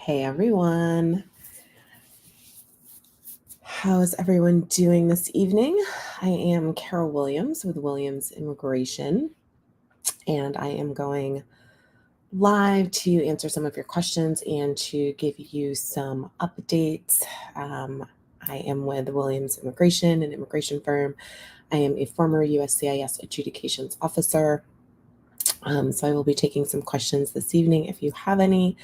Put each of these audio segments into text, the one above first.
Hey everyone. How's everyone doing this evening? I am Carol Williams with Williams Immigration, and I am going live to answer some of your questions and to give you some updates. I am with Williams Immigration, an immigration firm. I am a former USCIS Adjudications Officer. So I will be taking some questions this evening if you have any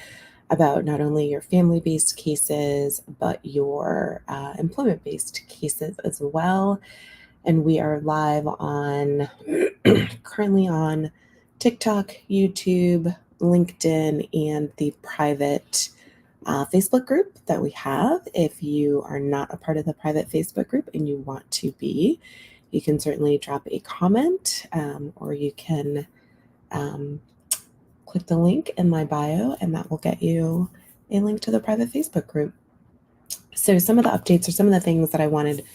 about not only your family-based cases, but your employment-based cases as well. And we are live on, currently on TikTok, YouTube, LinkedIn, and the private Facebook group that we have. If you are not a part of the private Facebook group and you want to be, you can certainly drop a comment or you can click the link in my bio, and that will get you a link to the private Facebook group. So some of the updates are some of the things that I wanted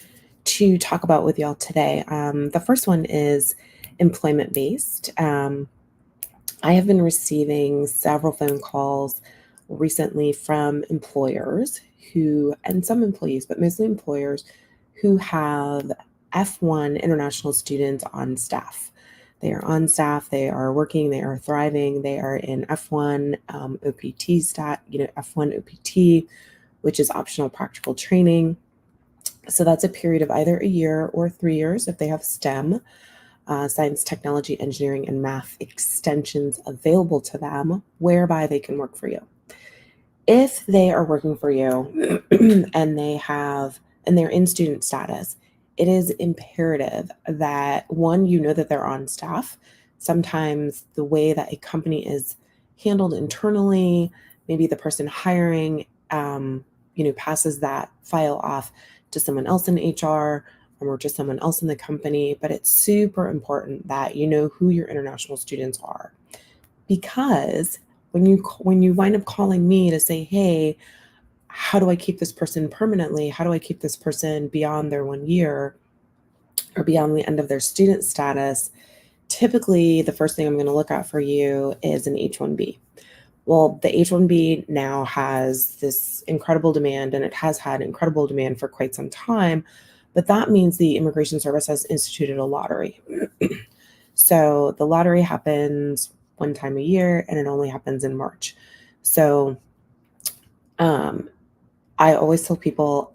to talk about with y'all today. The first one is employment-based. I have been receiving several phone calls recently from employers and some employees, but mostly employers who have F1 international students on staff. They are on staff, they are working, they are thriving, they are in F1 OPT F1 OPT, which is optional practical training. So that's a period of either a year or 3 years if they have STEM, science, technology, engineering, and math extensions available to them, whereby they can work for you. If they are working for you and they're in student status, it is imperative that one, you know that they're on staff. Sometimes the way that a company is handled internally, maybe the person hiring, passes that file off to someone else in HR or to someone else in the company. But it's super important that you know who your international students are, because when you wind up calling me to say, hey, how do I keep this person permanently? How do I keep this person beyond their 1 year or beyond the end of their student status? Typically, the first thing I'm going to look at for you is an H-1B. Well, the H-1B now has this incredible demand, and it has had incredible demand for quite some time, but that means the Immigration Service has instituted a lottery. So the lottery happens one time a year, and it only happens in March. So I always tell people,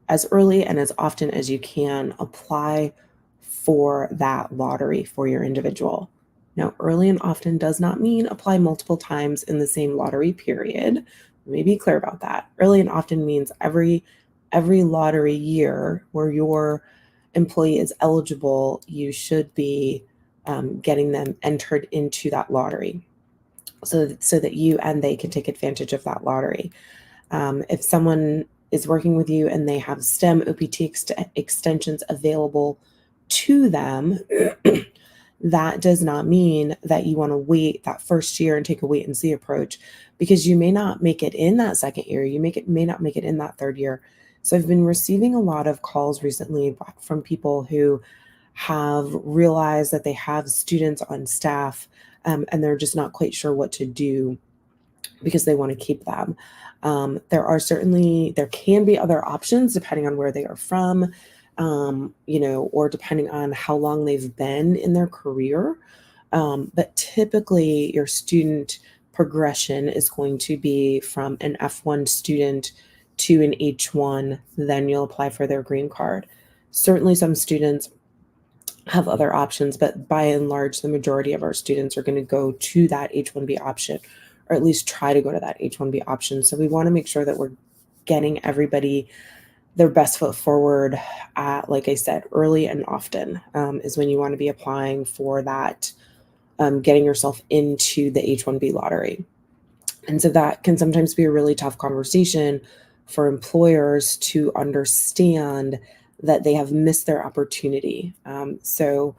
as early and as often as you can, apply for that lottery for your individual. Now, early and often does not mean apply multiple times in the same lottery period. Let me be clear about that. Early and often means every lottery year where your employee is eligible, you should be getting them entered into that lottery so that you and they can take advantage of that lottery. If someone is working with you and they have STEM OPT extensions available to them, that does not mean that you want to wait that first year and take a wait and see approach, because you may not make it in that second year. You may not make it in that third year. So I've been receiving a lot of calls recently from people who have realized that they have students on staff and they're just not quite sure what to do because they want to keep them. There can be other options depending on where they are from, or depending on how long they've been in their career. But typically your student progression is going to be from an F1 student to an H1, then you'll apply for their green card. Certainly some students have other options, but by and large, the majority of our students are going to go to that H-1B option, or at least try to go to that H-1B option. So we want to make sure that we're getting everybody their best foot forward at, like I said, early and often is when you want to be applying for that, getting yourself into the H-1B lottery. And so that can sometimes be a really tough conversation for employers to understand that they have missed their opportunity. So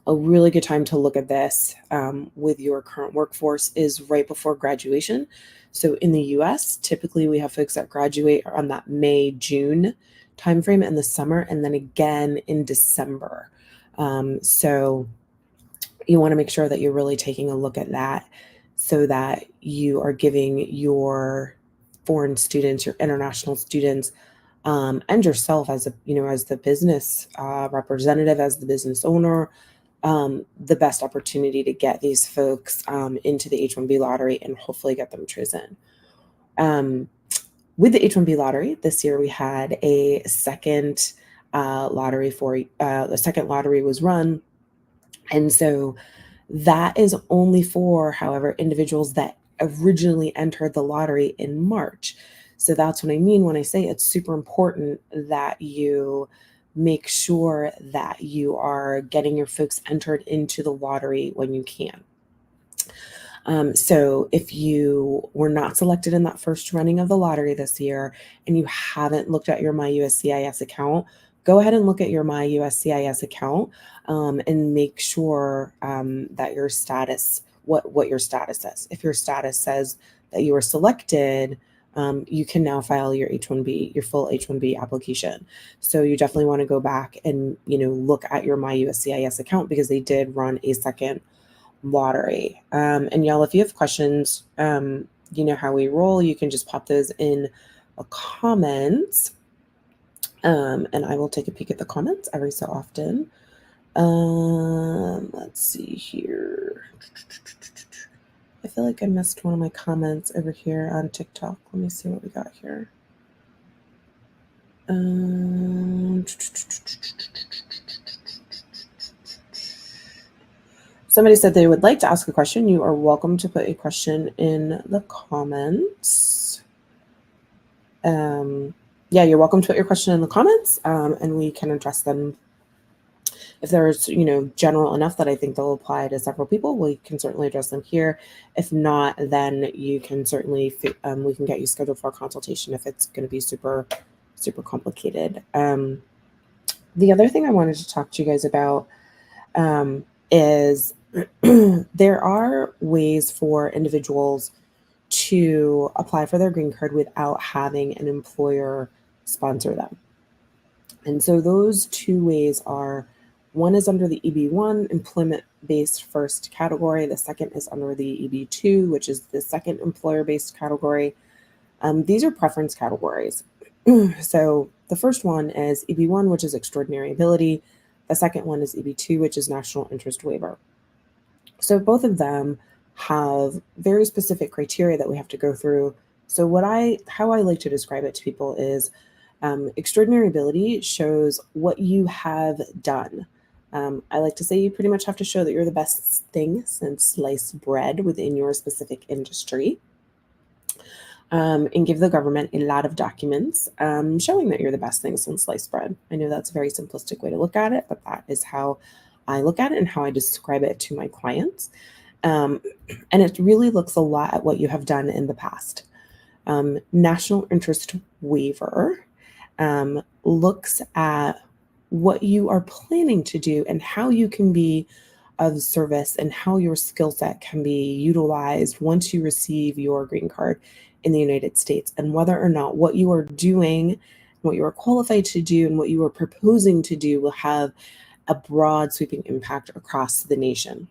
a really good time to look at this with your current workforce is right before graduation. So in the US, typically we have folks that graduate on that May, June timeframe in the summer, and then again in December. So you want to make sure that you're really taking a look at that so that you are giving your foreign students, your international students, and yourself as as the business representative, as the business owner, the best opportunity to get these folks into the H-1B lottery and hopefully get them chosen. With the H-1B lottery this year, we had a second lottery the second lottery was run. And so that is only for, however, individuals that originally entered the lottery in March. So that's what I mean when I say it's super important that you make sure that you are getting your folks entered into the lottery when you can. So if you were not selected in that first running of the lottery this year and you haven't looked at your My USCIS account, go ahead and look at your My USCIS account and make sure that your status, what your status is. If your status says that you were selected, you can now file your H-1B, your full H-1B application. So you definitely want to go back and look at your My USCIS account because they did run a second lottery. And y'all, if you have questions, you know how we roll. You can just pop those in the comments, and I will take a peek at the comments every so often. Let's see here. I feel like I missed one of my comments over here on TikTok. Let me see what we got here. Somebody said they would like to ask a question. You are welcome to put a question in the comments. Yeah, you're welcome to put your question in the comments, and we can address them. If there's, general enough that I think they'll apply to several people, we can certainly address them here. If not, then you can certainly, we can get you scheduled for a consultation if it's going to be super, super complicated. The other thing I wanted to talk to you guys about is there are ways for individuals to apply for their green card without having an employer sponsor them. And so those two ways are, one is under the EB1, employment-based first category. The second is under the EB2, which is the second employer-based category. These are preference categories. So the first one is EB1, which is extraordinary ability. The second one is EB2, which is national interest waiver. So both of them have very specific criteria that we have to go through. So how I like to describe it to people is extraordinary ability shows what you have done. I like to say you pretty much have to show that you're the best thing since sliced bread within your specific industry. And give the government a lot of documents showing that you're the best thing since sliced bread. I know that's a very simplistic way to look at it, but that is how I look at it and how I describe it to my clients. And it really looks a lot at what you have done in the past. National interest waiver looks at what you are planning to do and how you can be of service and how your skill set can be utilized once you receive your green card in the United States, and whether or not what you are doing, what you are qualified to do, and what you are proposing to do will have a broad sweeping impact across the nation.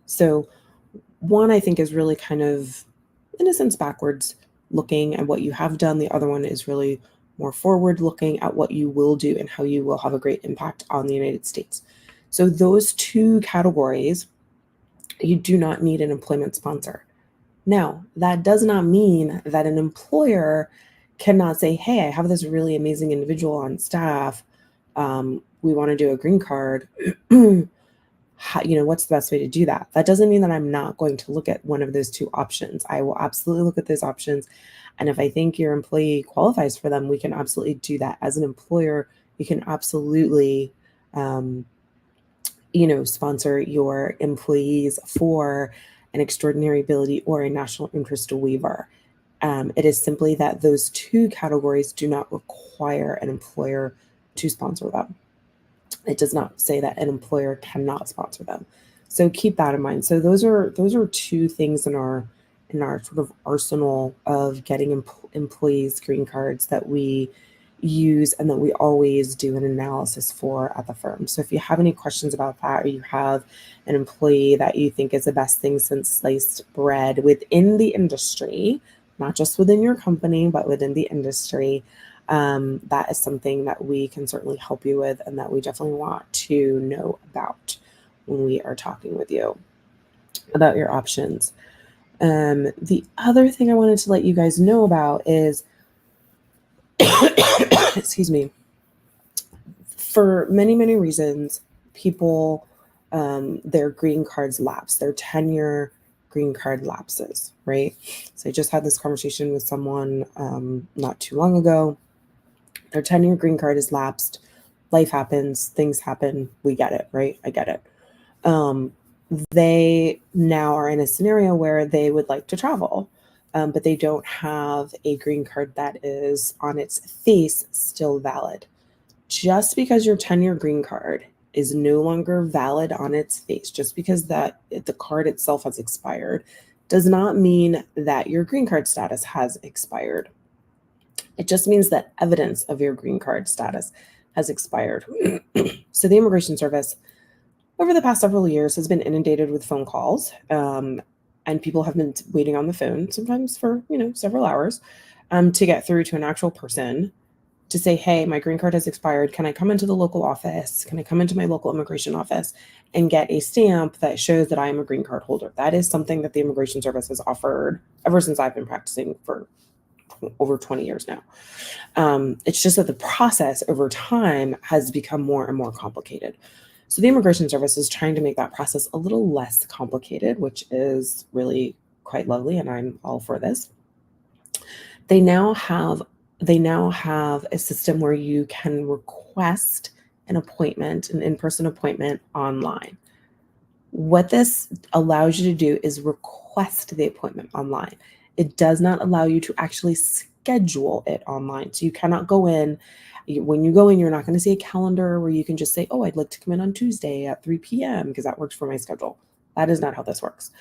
So one, I think, is really kind of, in a sense, backwards looking at what you have done. The other one is really more forward looking at what you will do and how you will have a great impact on the United States. So those two categories, you do not need an employment sponsor. Now, that does not mean that an employer cannot say, hey, I have this really amazing individual on staff. We want to do a green card. What's the best way to do that? That doesn't mean that I'm not going to look at one of those two options. I will absolutely look at those options. And if I think your employee qualifies for them, we can absolutely do that. As an employer, you can absolutely, sponsor your employees for an extraordinary ability or a national interest waiver. It is simply that those two categories do not require an employer to sponsor them. It does not say that an employer cannot sponsor them. So keep that in mind. So those are two things in our sort of arsenal of getting employees green cards that we use and that we always do an analysis for at the firm. So if you have any questions about that, or you have an employee that you think is the best thing since sliced bread within the industry, not just within your company, but within the industry, that is something that we can certainly help you with and that we definitely want to know about when we are talking with you about your options. The other thing I wanted to let you guys know about is, excuse me, for many, many reasons, people, their green cards lapse, their 10-year green card lapses, right? So I just had this conversation with someone not too long ago. Their 10-year green card is lapsed. Life happens, things happen. We get it, right? I get it. They now are in a scenario where they would like to travel, but they don't have a green card that is on its face still valid. Just because your 10-year green card is no longer valid on its face, just because that the card itself has expired, does not mean that your green card status has expired. It just means that evidence of your green card status has expired. So the Immigration Service, over the past several years, has been inundated with phone calls, and people have been waiting on the phone, sometimes for several hours, to get through to an actual person to say, hey, my green card has expired. Can I come into the local office? Can I come into my local immigration office and get a stamp that shows that I am a green card holder? That is something that the Immigration Service has offered ever since I've been practicing for over 20 years now. It's just that the process over time has become more and more complicated. So the Immigration Service is trying to make that process a little less complicated, which is really quite lovely, and I'm all for this. They now have a system where you can request an appointment, an in-person appointment online. What this allows you to do is request the appointment online. It does not allow you to actually schedule it online. So you cannot go in. When you go in, you're not going to see a calendar where you can just say, oh, I'd like to come in on Tuesday at 3 p.m. because that works for my schedule. That is not how this works.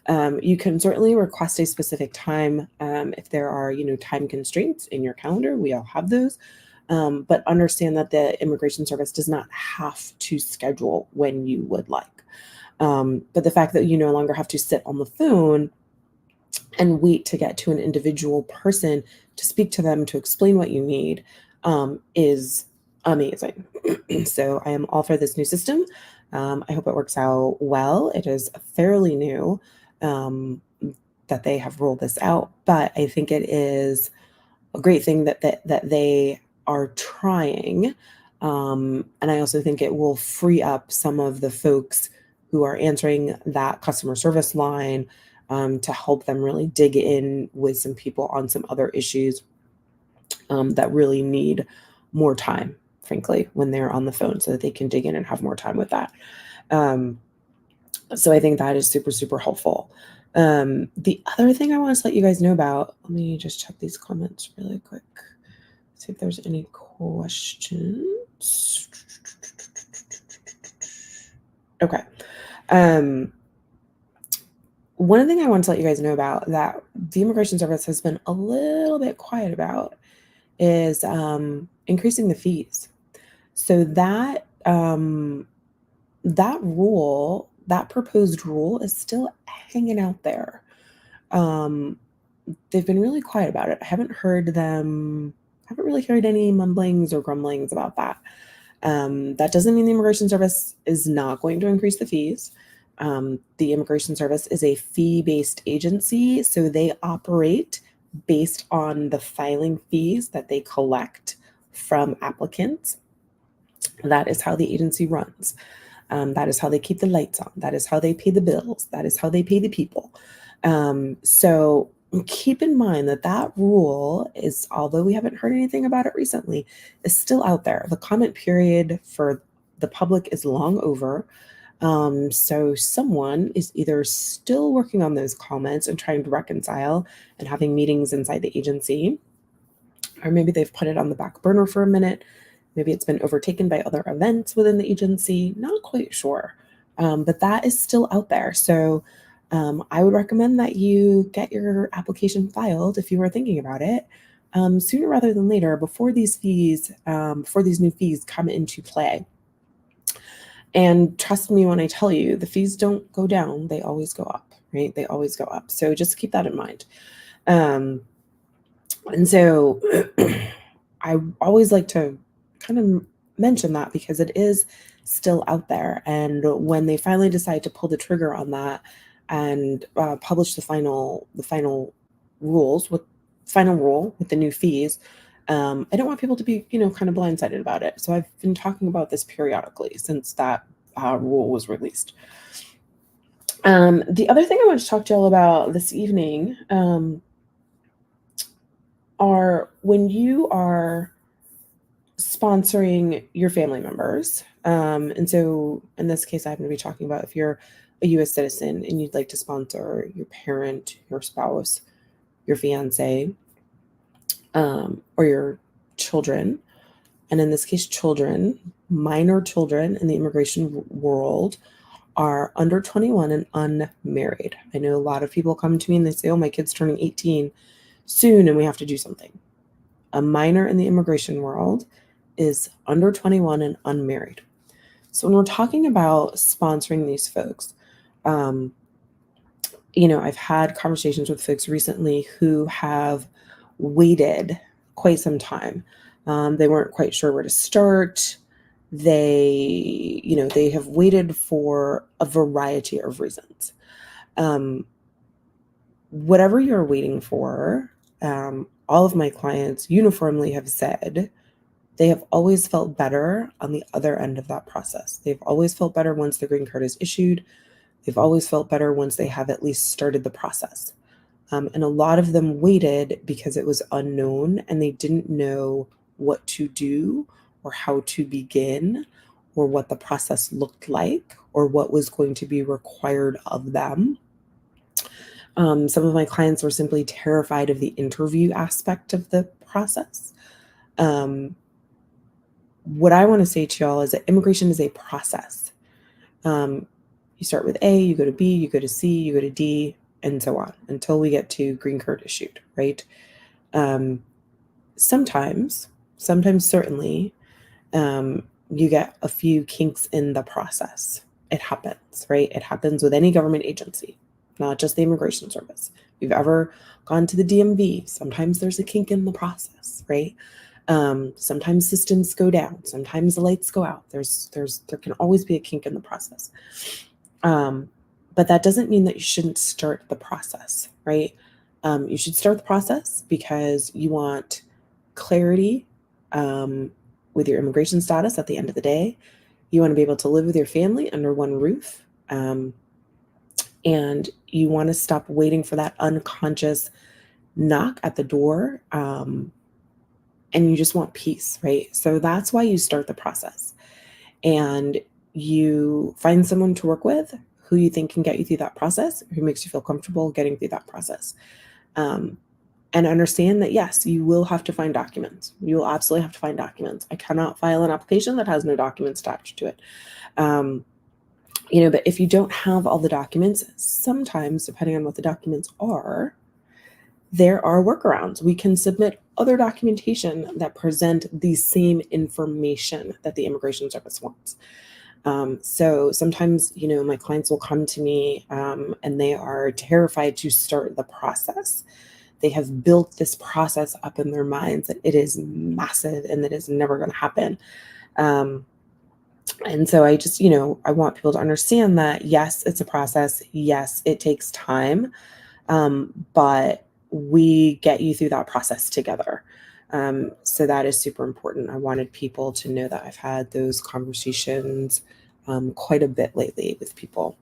You can certainly request a specific time if there are, time constraints in your calendar. We all have those. But understand that the Immigration Service does not have to schedule when you would like. But the fact that you no longer have to sit on the phone and wait to get to an individual person to speak to them, to explain what you need, is amazing. So I am all for this new system. I hope it works out well. It is fairly new that they have rolled this out, but I think it is a great thing that they are trying. And I also think it will free up some of the folks who are answering that customer service line to help them really dig in with some people on some other issues that really need more time, frankly, when they're on the phone, so that they can dig in and have more time with that. So I think that is super, super helpful. The other thing I want to let you guys know about, let me just check these comments really quick, see if there's any questions. Okay. One thing I want to let you guys know about that the Immigration Service has been a little bit quiet about is increasing the fees. So that that proposed rule is still hanging out there. They've been really quiet about it. I haven't really heard any mumblings or grumblings about that. That doesn't mean the Immigration Service is not going to increase the fees. The Immigration Service is a fee-based agency, so they operate based on the filing fees that they collect from applicants. That is how the agency runs. That is how they keep the lights on. That is how they pay the bills. That is how they pay the people. So keep in mind that rule is, although we haven't heard anything about it recently, is still out there. The comment period for the public is long over. So someone is either still working on those comments and trying to reconcile and having meetings inside the agency, or maybe they've put it on the back burner for a minute. Maybe it's been overtaken by other events within the agency. Not quite sure. But that is still out there. So I would recommend that you get your application filed if you are thinking about it sooner rather than later, before these new fees come into play. And trust me when I tell you, the fees don't go down. They always go up, right? They always go up. So just keep that in mind. And so I always like to kind of mention that because it is still out there. And when they finally decide to pull the trigger on that and publish the final rules with final rule with the new fees, I don't want people to be, kind of blindsided about it. So I've been talking about this periodically since that rule was released. The other thing I want to talk to y'all about this evening are when you are sponsoring your family members. And so in this case, I happen to be talking about if you're a US citizen and you'd like to sponsor your parent, your spouse, your fiance, or your children. And in this case, children, minor children in the immigration world are under 21 and unmarried. I know a lot of people come to me and they say, oh, my kid's turning 18 soon and we have to do something. A minor in the immigration world is under 21 and unmarried. So when we're talking about sponsoring these folks, I've had conversations with folks recently who have waited quite some time. They weren't quite sure where to start. They have waited for a variety of reasons. Whatever you're waiting for, all of my clients uniformly have said they have always felt better on the other end of that process. They've always felt better once the green card is issued. They've always felt better once they have at least started the process. And a lot of them waited because it was unknown and they didn't know what to do or how to begin or what the process looked like or what was going to be required of them. Some of my clients were simply terrified of the interview aspect of the process. What I want to say to y'all is that immigration is a process. You start with A, you go to B, you go to C, you go to D, and so on until we get to green card issued, right? Sometimes certainly, you get a few kinks in the process. It happens, right? It happens with any government agency, not just the Immigration Service. If you've ever gone to the DMV, sometimes there's a kink in the process, right? Sometimes systems go down, sometimes the lights go out. There can always be a kink in the process. But that doesn't mean that you shouldn't start the process, right? You should start the process because you want clarity with your immigration status at the end of the day. You want to be able to live with your family under one roof. And you want to stop waiting for that unconscious knock at the door. And you just want peace, right? So that's why you start the process. And you find someone to work with who you think can get you through that process, who makes you feel comfortable getting through that process. And understand that, yes, you will have to find documents. You will absolutely have to find documents. I cannot file an application that has no documents attached to it. But if you don't have all the documents, sometimes, depending on what the documents are, there are workarounds. We can submit other documentation that present the same information that the Immigration Service wants. So sometimes, my clients will come to me and they are terrified to start the process. They have built this process up in their minds that it is massive and that it's never going to happen. And so I just, I want people to understand that, yes, it's a process. Yes, it takes time. But we get you through that process together. So that is super important. I wanted people to know that I've had those conversations quite a bit lately with people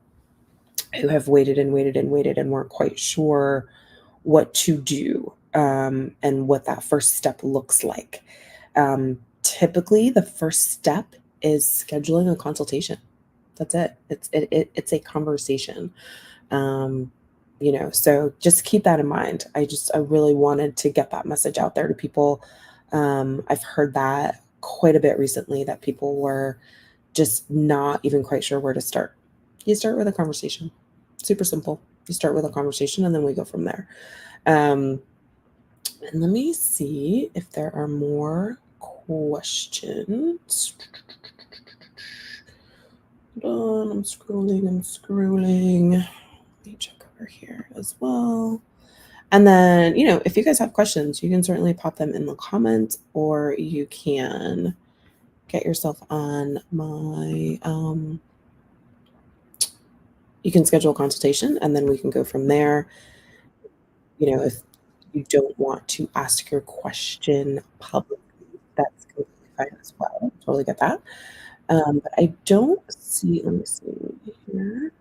who have waited and waited and waited and weren't quite sure what to do and what that first step looks like. Typically, the first step is scheduling a consultation. That's it. It's a conversation. So just keep that in mind. I really wanted to get that message out there to people. I've heard that quite a bit recently, that people were just not even quite sure where to start. You start with a conversation. Super simple. You start with a conversation and then we go from there. And let me see if there are more questions. Hold on, I'm scrolling. Let me check over here as well. And then, if you guys have questions, you can certainly pop them in the comments, or you can get yourself on my, you can schedule a consultation and then we can go from there. If you don't want to ask your question publicly, that's completely fine as well. Totally get that. But I don't see, let me see here,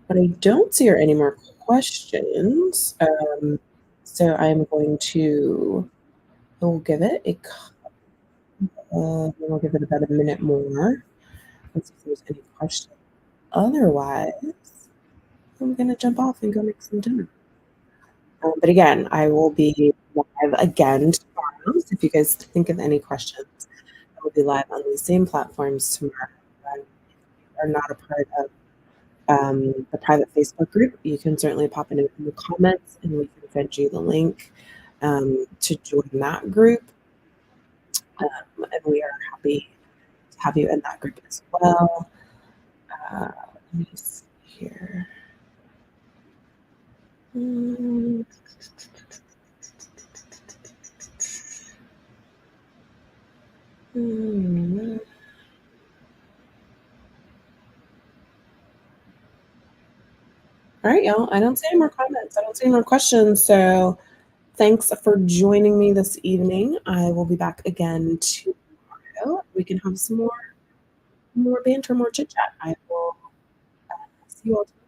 but I don't see her any more questions. So I'm going to, we'll give it we'll give it about a minute more. Let's see if there's any questions. Otherwise, I'm gonna jump off and go make some dinner. But again, I will be live again tomorrow. So if you guys think of any questions, I will be live on these same platforms tomorrow. If you are not a part of the private Facebook group, you can certainly pop in the comments and we can send you the link to join that group. And we are happy to have you in that group as well. Let me see here. Mm. Mm. All right, y'all. I don't see any more comments. I don't see any more questions. So thanks for joining me this evening. I will be back again tomorrow. We can have some more banter, more chit chat. I will see you all tomorrow.